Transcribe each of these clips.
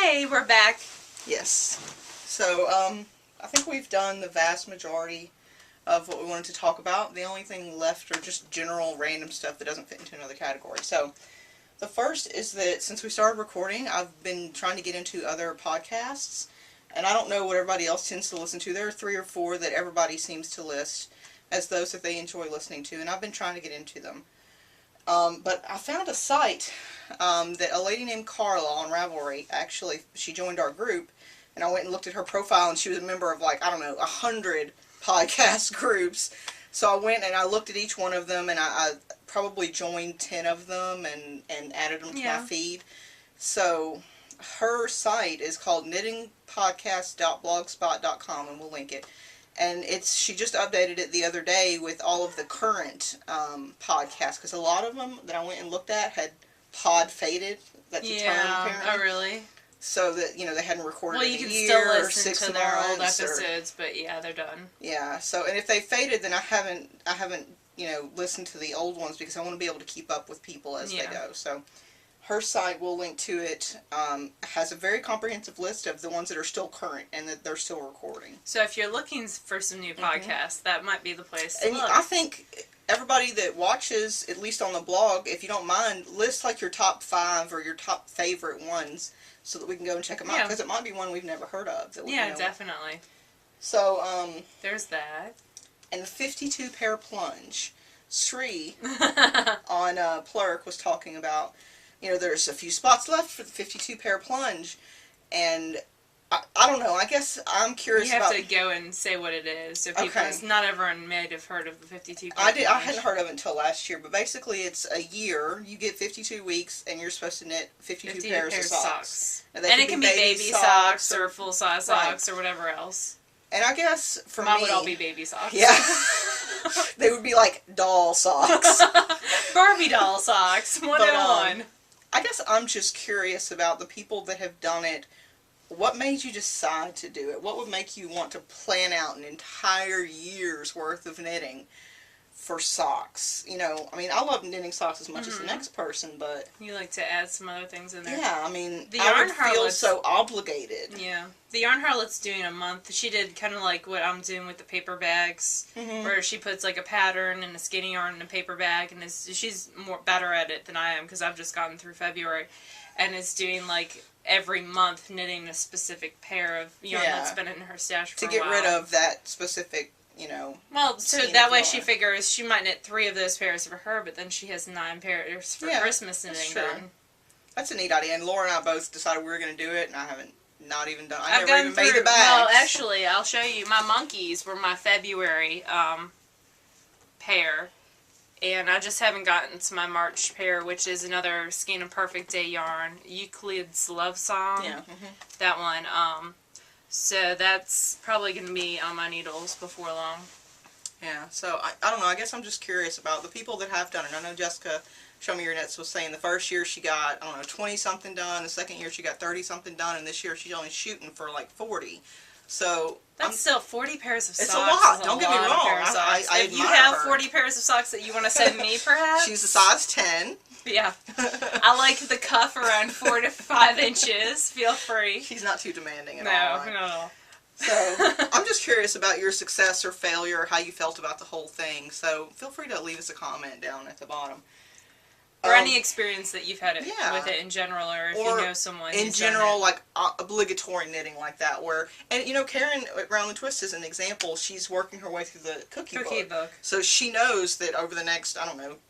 Hey, we're back. Yes. So, I think we've done the vast majority of what we wanted to talk about. The only thing left are just general random stuff that doesn't fit into another category. So, the first is that since we started recording, I've been trying to get into other podcasts. And I don't know what everybody else tends to listen to. There are 3 or 4 that everybody seems to list as those that they enjoy listening to. And I've been trying to get into them. But I found a site that a lady named Carla on Ravelry, actually, she joined our group, and I went and looked at her profile, and she was a member of, like, I don't know, 100 podcast groups. So I went and I looked at each one of them, and I probably joined 10 of them and added them to my feed. So her site is called knittingpodcast.blogspot.com, and we'll link it. And she just updated it the other day with all of the current podcasts, because a lot of them that I went and looked at had pod faded. That's a term, apparently. Oh, really? So that, they hadn't recorded in a year or 6 months. Well, you can still listen to their old episodes, but yeah, they're done. Yeah, so, and if they faded, then I haven't, listened to the old ones, because I want to be able to keep up with people as they go. So her site, we'll link to it, has a very comprehensive list of the ones that are still current and that they're still recording. So if you're looking for some new podcasts, that might be the place to look. I think everybody that watches, at least on the blog, if you don't mind, list like your top 5 or your top favorite ones so that we can go and check them out, because it might be one we've never heard of. That Definitely. So, there's that. And the 52 pair plunge. Sri on Plurk was talking about, there's a few spots left for the 52 pair plunge, and I don't know, I guess I'm curious about... You have to go and say what it is, so people, not everyone may have heard of the 52 pair plunge. I hadn't heard of it until last year, but basically it's a year, you get 52 weeks, and you're supposed to knit 52 pairs of socks. And it can be baby socks or full-size socks or whatever else. And I guess for me... Mine would all be baby socks. Yeah. They would be like doll socks. Barbie doll socks, 101. I guess I'm just curious about the people that have done it. What made you decide to do it? What would make you want to plan out an entire year's worth of knitting for socks? I love knitting socks as much as the next person, but... You like to add some other things in there. Yeah, I would feel so obligated. Yeah. The Yarn Harlot's doing a month. She did kind of like what I'm doing with the paper bags, where she puts like a pattern and a skinny yarn in a paper bag, and she's better at it than I am, because I've just gotten through February, and is doing like every month knitting a specific pair of yarn that's been in her stash for a while. To get rid of that specific, Well, so that way she figures she might knit 3 of those pairs for her, but then she has 9 pairs for Christmas knitting done. That's a neat idea, and Laura and I both decided we were going to do it, and I haven't not even done. I never even made the bags. Well, actually, I'll show you. My monkeys were my February pair, and I just haven't gotten to my March pair, which is another Skein of Perfect Day yarn, Euclid's Love Song. Yeah. That one. So that's probably going to be on my needles before long. Yeah. So I don't know. I guess I'm just curious about the people that have done it. I know Jessica, Show Me Your Knits, was saying the first year she got, 20-something done. The second year she got 30-something done. And this year she's only shooting for like 40. So... That's still 40 pairs of socks. It's a lot. Don't get me wrong. If you have 40 pairs of socks that you want to send me, perhaps? She's a size 10. Yeah. I like the cuff around 4 to 5 inches. Feel free. She's not too demanding at all. No, not at all. So, I'm just curious about your success or failure, or how you felt about the whole thing. So, feel free to leave us a comment down at the bottom. Or any experience that you've had with it in general, or if you know someone in general, like obligatory knitting like that. And Karen Round the Twist is an example. She's working her way through the cookie book. So she knows that over the next,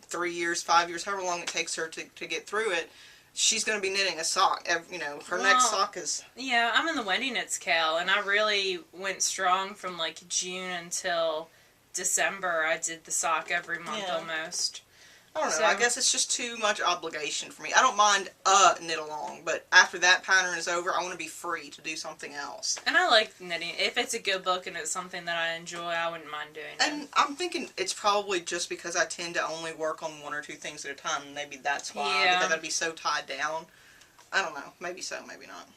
3 years, 5 years, however long it takes her to get through it, she's going to be knitting a sock. Her next sock is... Yeah, I'm in the Wendy Knits Cal, and I really went strong from like June until December. I did the sock every month almost. I don't know, I guess it's just too much obligation for me. I don't mind a knit along, but after that pattern is over, I want to be free to do something else. And I like knitting. If it's a good book and it's something that I enjoy, I wouldn't mind doing it. And I'm thinking it's probably just because I tend to only work on 1 or 2 things at a time. Maybe that's why, because I'd be so tied down. I don't know. Maybe so, maybe not.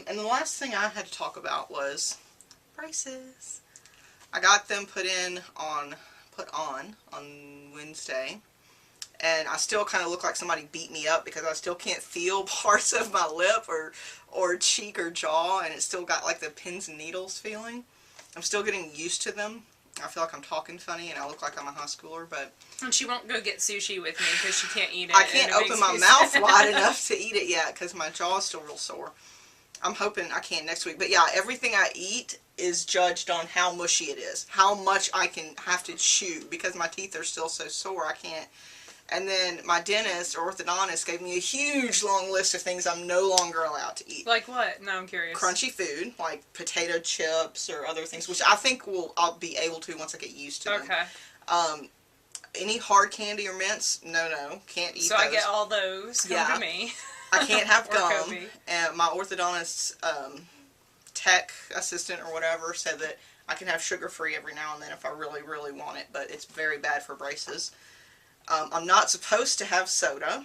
And the last thing I had to talk about was prices. I got them put on Wednesday, and I still kind of look like somebody beat me up because I still can't feel parts of my lip or cheek or jaw, and it's still got like the pins and needles feeling. I'm still getting used to them. I feel like I'm talking funny and I look like I'm a high schooler, but... And she won't go get sushi with me because she can't eat it. I can't open my mouth wide enough to eat it yet because my jaw is still real sore. I'm hoping I can next week. But yeah, everything I eat is judged on how mushy it is. How much I can have to chew because my teeth are still so sore I can't. And then my dentist or orthodontist gave me a huge long list of things I'm no longer allowed to eat. Like what? No, I'm curious. Crunchy food, like potato chips or other things, which I think I'll be able to once I get used to them. Okay. Any hard candy or mints, no, can't eat so those. I get all those. Come to me. I can't have gum. Kobe. And my orthodontist tech assistant or whatever said that I can have sugar-free every now and then if I really, really want it, but it's very bad for braces. I'm not supposed to have soda,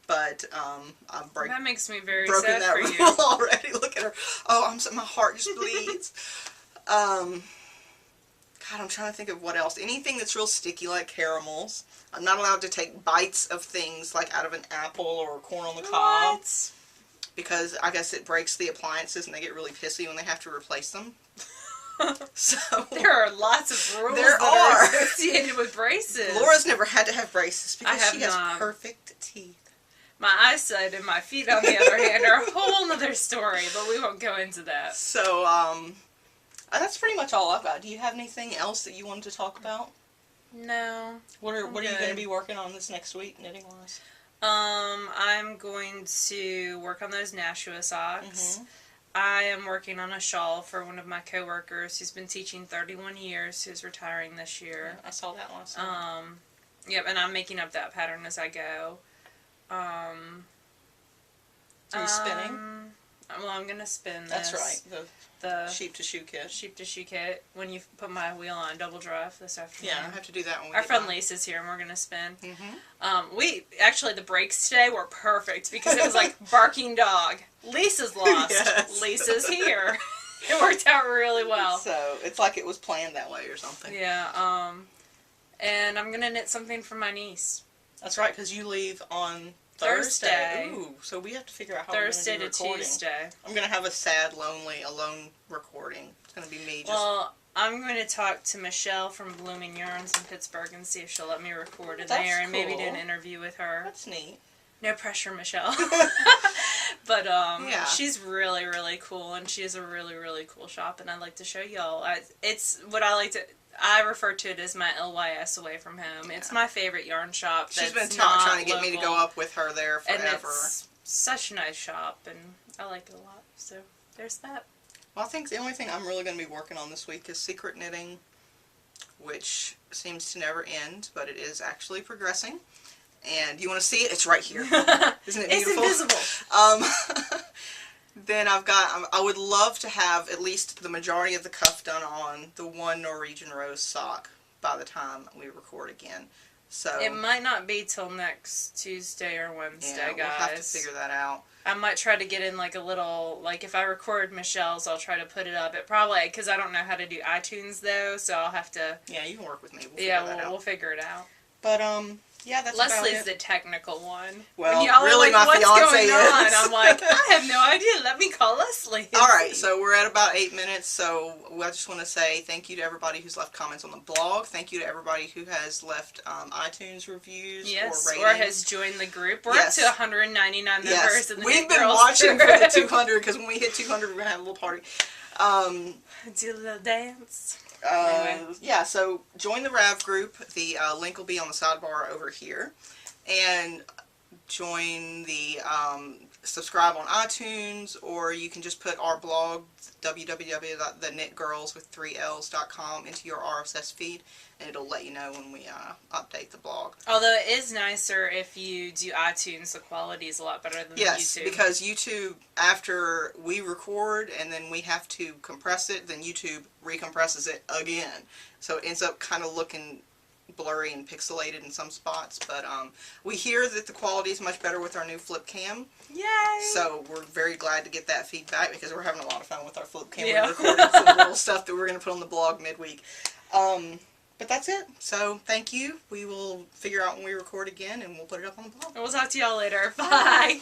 but that makes me very broken sad that for rule you. already. Look at her. Oh, my heart just bleeds. God, I'm trying to think of what else. Anything that's real sticky, like caramels. I'm not allowed to take bites of things like out of an apple or corn on the cob. What? Because I guess it breaks the appliances and they get really pissy when they have to replace them. So there are lots of rules there that are associated with braces. Laura's never had to have braces because she has not. perfect teeth. My eyesight and my feet, on the other hand, are a whole other story, but we won't go into that. So, that's pretty much all I've got. Do you have anything else that you wanted to talk about? No. What are you going to be working on this next week, knitting-wise? I'm going to work on those Nashua socks. Mm-hmm. I am working on a shawl for one of my coworkers who's been teaching 31 years, who's retiring this year. Yeah, I saw that last time. Yep, and I'm making up that pattern as I go. Are you spinning? Well, I'm going to spin this. That's right. The sheep to shoe kit. Sheep to shoe kit. When you put my wheel on double drive this afternoon. Yeah, I have to do that when we Our get friend done. Lisa's here and we're going to spin. Mm-hmm. We actually, the breaks today were perfect because it was like barking dog. Lisa's lost. Yes. Lisa's here. It worked out really well. So it's like it was planned that way or something. Yeah. And I'm going to knit something for my niece. That's right, because you leave on Thursday. Ooh, so we have to figure out how Thursday we're going to do recording. Tuesday. I'm going to have a sad, lonely, alone recording. It's going to be me just... Well, I'm going to talk to Michelle from Blooming Yarns in Pittsburgh and see if she'll let me record in there and maybe do an interview with her. That's neat. No pressure, Michelle. But yeah. She's really, really cool, and she has a really, really cool shop, and I'd like to show y'all. It's what I like to... I refer to it as my LYS away from home. Yeah. It's my favorite yarn shop. She's been trying to get me to go up with her there forever. And it's such a nice shop, and I like it a lot. So there's that. Well, I think the only thing I'm really going to be working on this week is secret knitting, which seems to never end, but it is actually progressing. And you want to see it? It's right here. Isn't it beautiful? It's invisible. Then I would love to have at least the majority of the cuff done on the one Norwegian Rose sock by the time we record again. So it might not be till next Tuesday or Wednesday, guys. We'll have to figure that out. I might try to get in like a little, like if I record Michelle's, I'll try to put it up. It probably, because I don't know how to do iTunes though, so I'll have to... Yeah, you can work with me. We'll figure it out. But, yeah, that's Leslie's about it. the technical one. Well, like, really, my what's fiance going on? is. I'm like, I have no idea. Let me call Leslie. All right, so we're at about 8 minutes, so I just want to say thank you to everybody who's left comments on the blog. Thank you to everybody who has left iTunes reviews or ratings. Or has joined the group. We're up to 199 members in the We've been TheKnitGirlls watching group. for the 200, because when we hit 200, we're going to have a little party. Do a little dance. Anyway. Yeah, so join the RAV group. The link will be on the sidebar over here. And join the subscribe on iTunes, or you can just put our blog, www.TheKnitGirllsWith3Ls.com, into your RSS feed, and it'll let you know when we update the blog. Although it is nicer if you do iTunes, the quality is a lot better than YouTube. Yes, because YouTube, after we record and then we have to compress it, then YouTube recompresses it again. So it ends up kind of looking blurry and pixelated in some spots, but we hear that the quality is much better with our new flip cam. Yay! So we're very glad to get that feedback, because we're having a lot of fun with our flip cam. Yeah. We recorded some little stuff that we're going to put on the blog midweek. But But that's it. So thank you. We will figure out when we record again and we'll put it up on the blog. And we'll talk to y'all later. Bye.